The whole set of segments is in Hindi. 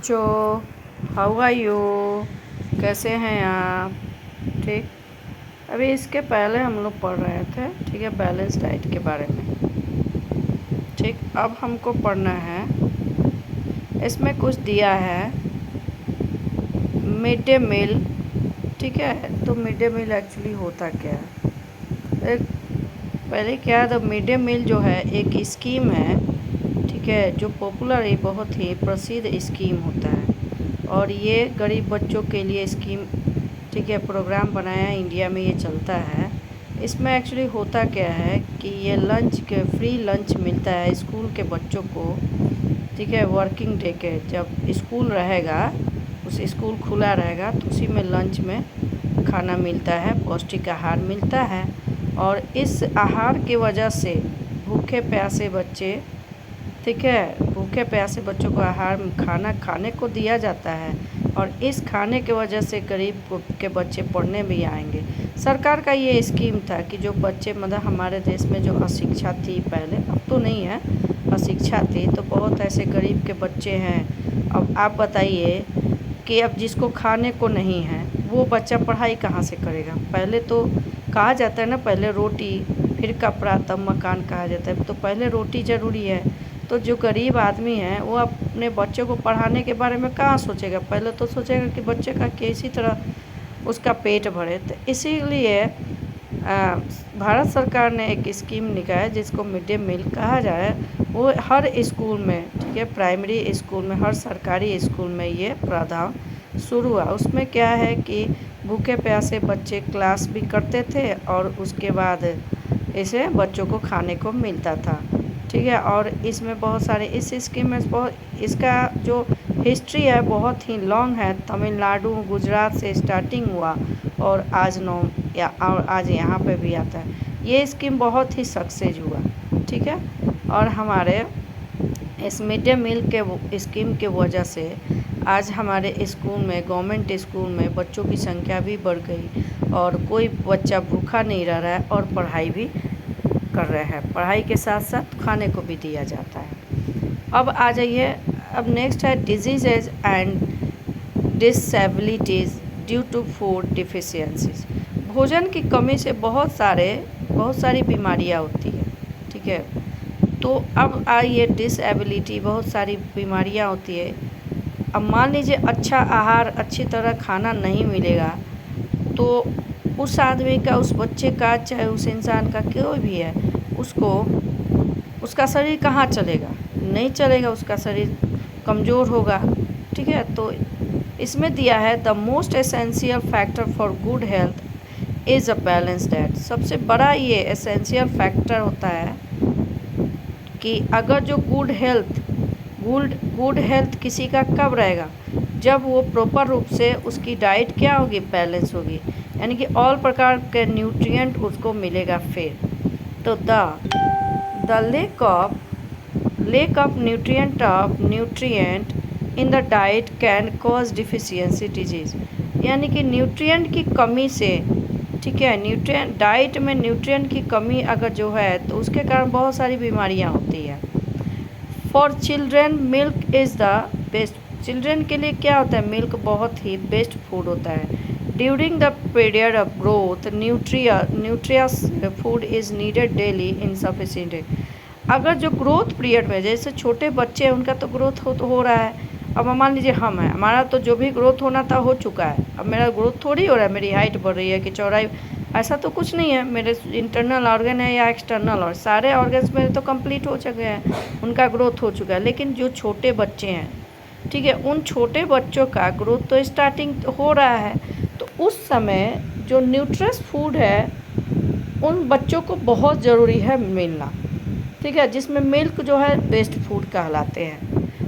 बच्चों, हाउ आर यू? कैसे हैं आप? ठीक। अभी इसके पहले हम लोग पढ़ रहे थे, ठीक है, बैलेंस डाइट के बारे में। ठीक, अब हमको पढ़ना है, इसमें कुछ दिया है मिड डे मील। ठीक है, तो मिड डे मील एक्चुअली होता क्या है? पहले क्या है, तो मिड डे मील जो है एक स्कीम है, ठीक है, जो पॉपुलर है, बहुत ही प्रसिद्ध स्कीम होता है। और ये गरीब बच्चों के लिए स्कीम, ठीक है, प्रोग्राम बनाया इंडिया में, ये चलता है। इसमें एक्चुअली होता क्या है कि ये लंच के फ्री लंच मिलता है स्कूल के बच्चों को, ठीक है। वर्किंग डे के जब स्कूल रहेगा, उस स्कूल खुला रहेगा तो उसी में लंच में खाना मिलता है, पौष्टिक आहार मिलता है। और इस आहार की वजह से भूखे प्यासे बच्चे, ठीक है, भूखे प्यासे बच्चों को आहार खाना खाने को दिया जाता है। और इस खाने की वजह से गरीब के बच्चे पढ़ने भी आएंगे। सरकार का ये स्कीम था कि जो बच्चे, मतलब हमारे देश में जो अशिक्षा थी पहले, अब तो नहीं है, अशिक्षा थी, तो बहुत ऐसे गरीब के बच्चे हैं। अब आप बताइए कि अब जिसको खाने को नहीं है वो बच्चा पढ़ाई कहाँ से करेगा? पहले तो कहा जाता है ना, पहले रोटी फिर कपड़ा तब मकान कहा जाता है, तो पहले रोटी ज़रूरी है। तो जो गरीब आदमी है वो अपने बच्चों को पढ़ाने के बारे में कहाँ सोचेगा? पहले तो सोचेगा कि बच्चे का किसी तरह उसका पेट भरे। तो इसीलिए भारत सरकार ने एक स्कीम निकाला जिसको मिड डे मील कहा जाए। वो हर स्कूल में, ठीक है, प्राइमरी स्कूल में, हर सरकारी स्कूल में ये प्रावधान शुरू हुआ। उसमें क्या है कि भूखे प्यासे बच्चे क्लास भी करते थे और उसके बाद इसे बच्चों को खाने को मिलता था, ठीक है। और इसमें बहुत सारे, इस स्कीम में बहुत, इसका जो हिस्ट्री है बहुत ही लॉन्ग है। तमिलनाडु गुजरात से स्टार्टिंग हुआ और आज यहाँ पे भी आता है। ये स्कीम बहुत ही सक्सेस हुआ, ठीक है। और हमारे इस मिड डे मील के स्कीम के वजह से आज हमारे स्कूल में, गवर्नमेंट स्कूल में बच्चों की संख्या भी बढ़ गई और कोई बच्चा भूखा नहीं रह रहा है और पढ़ाई भी कर रहे हैं। पढ़ाई के साथ साथ खाने को भी दिया जाता है। अब आ जाइए, अब नेक्स्ट है diseases and disabilities due to food deficiencies. भोजन की कमी से बहुत सारी बीमारियां होती है, ठीक है। तो अब आइए डिसेबिलिटी, बहुत सारी बीमारियां होती है। अब मान लीजिए अच्छा आहार, अच्छी तरह खाना नहीं मिलेगा तो उस आदमी का, उस बच्चे का, चाहे उस इंसान का, कोई भी है, उसका शरीर कहाँ चलेगा? नहीं चलेगा, उसका शरीर कमज़ोर होगा, ठीक है। तो इसमें दिया है the most essential factor for good health is a balance diet. सबसे बड़ा ये एसेंशियल फैक्टर होता है कि अगर जो गुड हेल्थ किसी का कब रहेगा? जब वो प्रॉपर रूप से उसकी डाइट क्या होगी? बैलेंस होगी, यानी कि ऑल प्रकार के न्यूट्रिएंट उसको मिलेगा। फिर तो the lake of nutrient in the diet can cause deficiency disease. यानी कि न्यूट्रिएंट की कमी से, ठीक है, न्यूट्रिएंट डाइट में न्यूट्रिएंट की कमी अगर जो है तो उसके कारण बहुत सारी बीमारियां होती हैं। For children milk is the best. Children के लिए क्या होता है? मिल्क बहुत ही बेस्ट फूड होता है। During the period of growth nutritious food is needed daily in sufficient. अगर जो ग्रोथ पीरियड में, जैसे छोटे बच्चे हैं उनका तो ग्रोथ हो रहा है। अब मान लीजिए हम हैं, हमारा तो जो भी ग्रोथ होना था हो चुका है। अब मेरा ग्रोथ थोड़ी हो रहा है, मेरी हाइट बढ़ रही है कि चौड़ाई, ऐसा तो कुछ नहीं है। मेरे इंटरनल ऑर्गन है या एक्सटर्नल, और सारे ऑर्गन्स मेरे तो कंप्लीट हो चुके हैं, उनका ग्रोथ हो चुका है। लेकिन जो छोटे बच्चे हैं, ठीक है, उन छोटे बच्चों का ग्रोथ तो स्टार्टिंग हो रहा है। तो उस समय जो न्यूट्रियस फूड है उन बच्चों को बहुत ज़रूरी है मिलना, ठीक है, जिसमें मिल्क जो है बेस्ट फूड कहलाते हैं।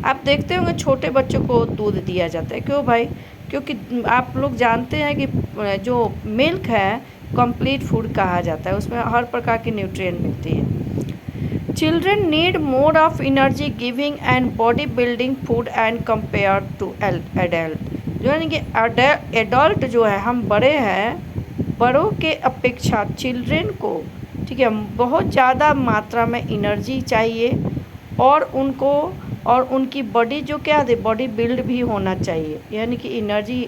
आप देखते होंगे छोटे बच्चों को दूध दिया जाता है, क्यों भाई? क्योंकि आप लोग जानते हैं कि जो मिल्क है कंप्लीट फूड कहा जाता है, उसमें हर प्रकार की न्यूट्रिएंट मिलती है। Children need more of energy giving and body building food and compare to adult. जो यानी कि एडल्ट जो है, हम बड़े हैं, बड़ों के अपेक्षा चिल्ड्रेन को, ठीक है, बहुत ज़्यादा मात्रा में एनर्जी चाहिए और उनको और उनकी बॉडी जो क्या है, बॉडी बिल्ड भी होना चाहिए, यानी कि एनर्जी,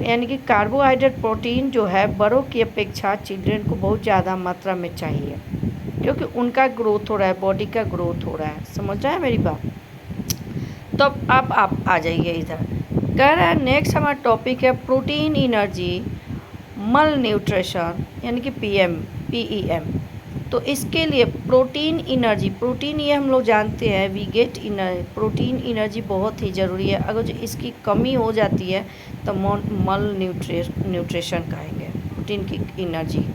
यानी कि कार्बोहाइड्रेट प्रोटीन जो है बड़ों की अपेक्षा चिल्ड्रन को बहुत ज़्यादा मात्रा में चाहिए, क्योंकि उनका ग्रोथ हो रहा है, बॉडी का ग्रोथ हो रहा है। समझ रहा है मेरी बात? तो अब आप आ जाइए इधर। कह रहा है नेक्स्ट हमारा टॉपिक है प्रोटीन एनर्जी मल न्यूट्रिशन, यानी कि PEM। तो इसके लिए प्रोटीन एनर्जी, प्रोटीन ये हम लोग जानते हैं वी गेट प्रोटीन एनर्जी बहुत ही ज़रूरी है। अगर जो इसकी कमी हो जाती है तो मल न्यूट्रिशन कहेंगे, प्रोटीन की एनर्जी।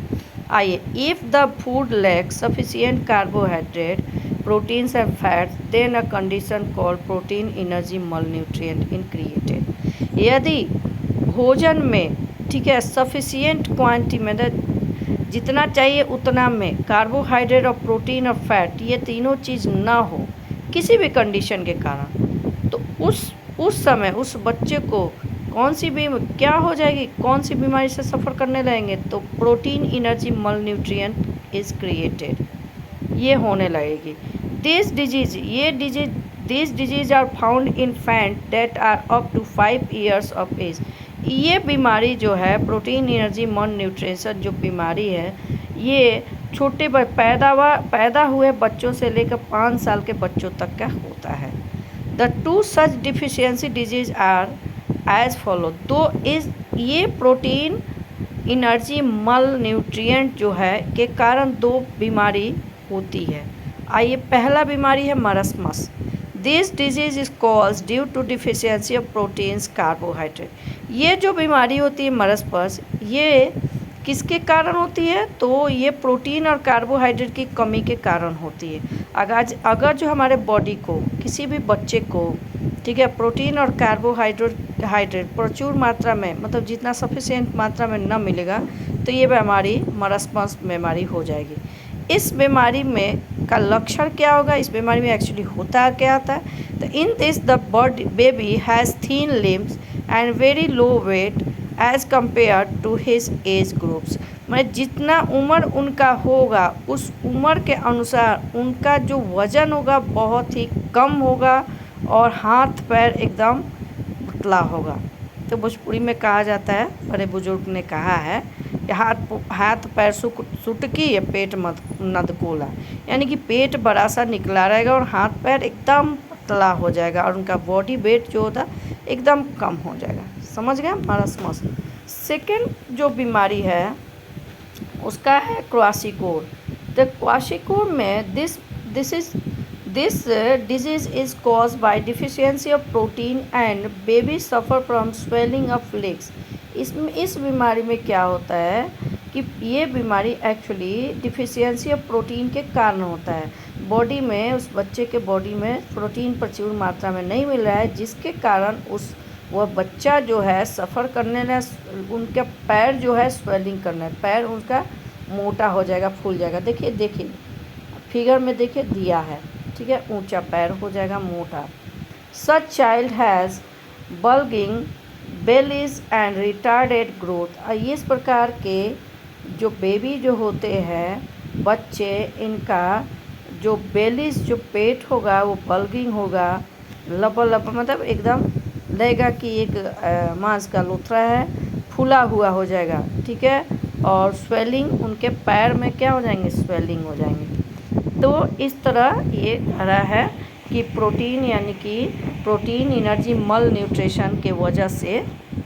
आइए, if the food lack sufficient carbohydrate proteins and fats then a condition called protein energy mal nutrient in created. यदि भोजन में, ठीक है, सफिशिएंट क्वांटिटी में, जितना चाहिए उतना में कार्बोहाइड्रेट और प्रोटीन और फैट, ये तीनों चीज़ ना हो किसी भी कंडीशन के कारण, तो उस समय उस बच्चे को कौन सी भी क्या हो जाएगी, कौन सी बीमारी से सफ़र करने लगेंगे, तो protein energy mal nutrient is created, ये होने लगेगी। This disease are found infant that are up to 5 years of age. ये बीमारी जो है प्रोटीन एनर्जी मल न्यूट्रिशन जो बीमारी है, ये छोटे पैदा हुए बच्चों से लेकर 5 साल के बच्चों तक का होता है। The two such deficiency disease are as follow. तो ये प्रोटीन एनर्जी मल न्यूट्रिएंट जो है के कारण 2 बीमारी होती है। आइए, पहला बीमारी है marasmus. This disease is cause due to deficiency of proteins carbohydrate. ये जो बीमारी होती है मरस्मस, ये किसके कारण होती है, तो ये प्रोटीन और कार्बोहाइड्रेट की कमी के कारण होती है। अगर जो हमारे बॉडी को, किसी भी बच्चे को, ठीक है, प्रोटीन और कार्बोहाइड्रेट प्रचुर मात्रा में, मतलब जितना सफिशिएंट मात्रा में न मिलेगा, तो ये बीमारी मरस्मस बीमारी हो जाएगी। इस बीमारी में का लक्षण क्या होगा, इस बीमारी में एक्चुअली होता क्या है, तो in this the baby has thin limbs and very low weight as compare to his age groups. मतलब जितना उम्र उनका होगा उस उम्र के अनुसार उनका जो वज़न होगा बहुत ही कम होगा और हाथ पैर एकदम पतला होगा। तो भोजपुरी में कहा जाता है, बड़े बुजुर्ग ने कहा है कि हाथ पैर सुटकी या पेट नदकोला, यानी कि पेट बड़ा सा निकला रहेगा और हाथ पैर एकदम पतला हो जाएगा और उनका बॉडी वेट जो होता एकदम कम हो जाएगा। समझ गए मरस्मस। सेकेंड जो बीमारी है उसका है क्वाशिकोर। तो क्वाशिकोर में this disease is caused by deficiency of protein and baby suffer from swelling of legs। इस बीमारी में क्या होता है कि ये बीमारी एक्चुअली डिफिशियंसी ऑफ प्रोटीन के कारण होता है। बॉडी में, उस बच्चे के बॉडी में प्रोटीन प्रचुर मात्रा में नहीं मिल रहा है, जिसके कारण वह बच्चा जो है सफ़र करने लगा, उनका पैर जो है स्वेलिंग करना, पैर उनका मोटा हो जाएगा, फूल जाएगा। देखिए फिगर में देखिए दिया है, ठीक है, ऊंचा पैर हो जाएगा, मोटा। Such child has bulging bellies and retarded growth. इस प्रकार के जो बेबी जो होते हैं बच्चे, इनका जो बेलीज जो पेट होगा वो बल्गिंग होगा, लबा मतलब एकदम लगेगा कि एक मांस का लोथरा है, फूला हुआ हो जाएगा, ठीक है। और स्वेलिंग, उनके पैर में क्या हो जाएंगे, स्वेलिंग हो जाएंगे। तो इस तरह ये कह रहा है कि प्रोटीन, यानी कि प्रोटीन एनर्जी मल न्यूट्रिशन के वजह से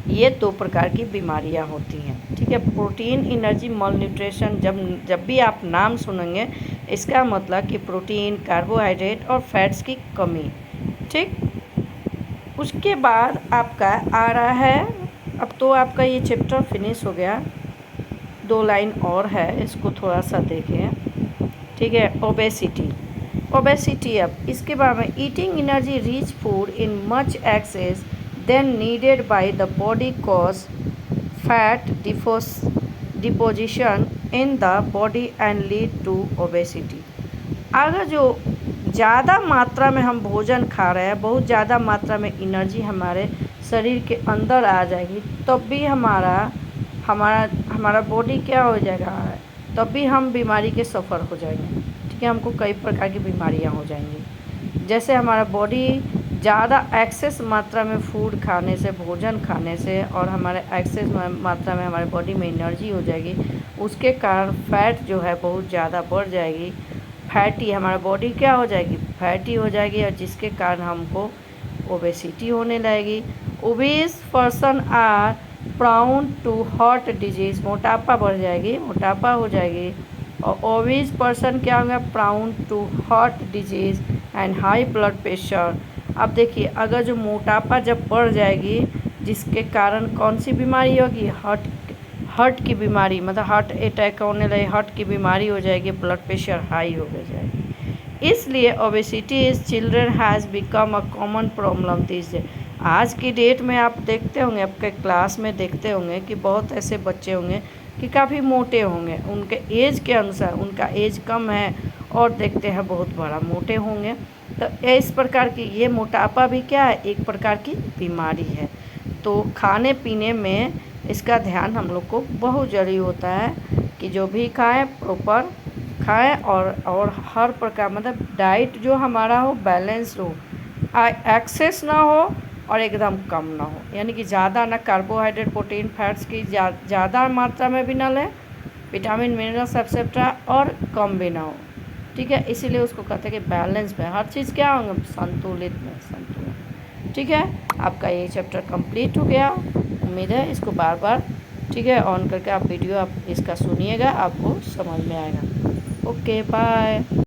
ये 2 प्रकार की बीमारियां होती हैं, ठीक है। प्रोटीन एनर्जी मल न्यूट्रिशन जब भी आप नाम सुनेंगे, इसका मतलब कि प्रोटीन, कार्बोहाइड्रेट और फैट्स की कमी, ठीक। उसके बाद आपका आ रहा है, अब तो आपका ये चैप्टर फिनिश हो गया, 2 लाइन और है, इसको थोड़ा सा देखें, ठीक है। ओबेसिटी अब इसके बारे में, eating energy rich food in much excess than needed by the body cause fat deposition in the body and lead to obesity. अगर जो ज़्यादा मात्रा में हम भोजन खा रहे हैं, बहुत ज़्यादा मात्रा में एनर्जी हमारे शरीर के अंदर आ जाएगी, तब भी हमारा बॉडी क्या हो जाएगा, तब भी हम बीमारी के सफ़र हो जाएंगे, ठीक है। हमको कई प्रकार की बीमारियां हो जाएंगी। जैसे हमारा बॉडी ज़्यादा एक्सेस मात्रा में फूड खाने से, भोजन खाने से, और हमारे एक्सेस मात्रा में हमारे बॉडी में एनर्जी हो जाएगी, उसके कारण फैट जो है बहुत ज़्यादा बढ़ जाएगी। फैटी हमारा बॉडी क्या हो जाएगी, फैटी हो जाएगी, और जिसके कारण हमको ओबेसिटी होने लगेगी। Obese person are prone to heart disease, मोटापा बढ़ जाएगी, मोटापा हो जाएगी। और ओबेस पर्सन क्या होगा, prone to heart disease and high blood pressure. अब देखिए, अगर जो मोटापा जब बढ़ जाएगी, जिसके कारण कौन सी बीमारी होगी, हार्ट की बीमारी, मतलब हार्ट अटैक होने लगे, हार्ट की बीमारी हो जाएगी, ब्लड प्रेशर हाई हो जाएगी। इसलिए obesity is children has become a common problem this day. आज की डेट में आप देखते होंगे, आपके क्लास में देखते होंगे कि बहुत ऐसे बच्चे होंगे कि काफ़ी मोटे होंगे, उनके एज के अनुसार, उनका एज कम है और देखते हैं बहुत बड़ा मोटे होंगे। तो इस प्रकार की ये मोटापा भी क्या है, एक प्रकार की बीमारी है। तो खाने पीने में इसका ध्यान हम लोग को बहुत ज़रूरी होता है कि जो भी खाएं प्रॉपर खाएं, और हर प्रकार, मतलब डाइट जो हमारा हो बैलेंस्ड हो, एक्सेस ना हो और एकदम कम ना हो, यानी कि ज़्यादा ना कार्बोहाइड्रेट, प्रोटीन, फैट्स की ज़्यादा मात्रा में भी ना लें, विटामिन मिनरल्स एक्सेट्रा, और कम भी ना हो। ठीक है, इसीलिए उसको कहते हैं कि बैलेंस में हर चीज़ क्या होंगे, संतुलित में, संतुलन। ठीक है, आपका ये चैप्टर कंप्लीट हो गया। उम्मीद है इसको बार बार, ठीक है, ऑन करके आप वीडियो आप इसका सुनिएगा, आपको समझ में आएगा। Okay, bye.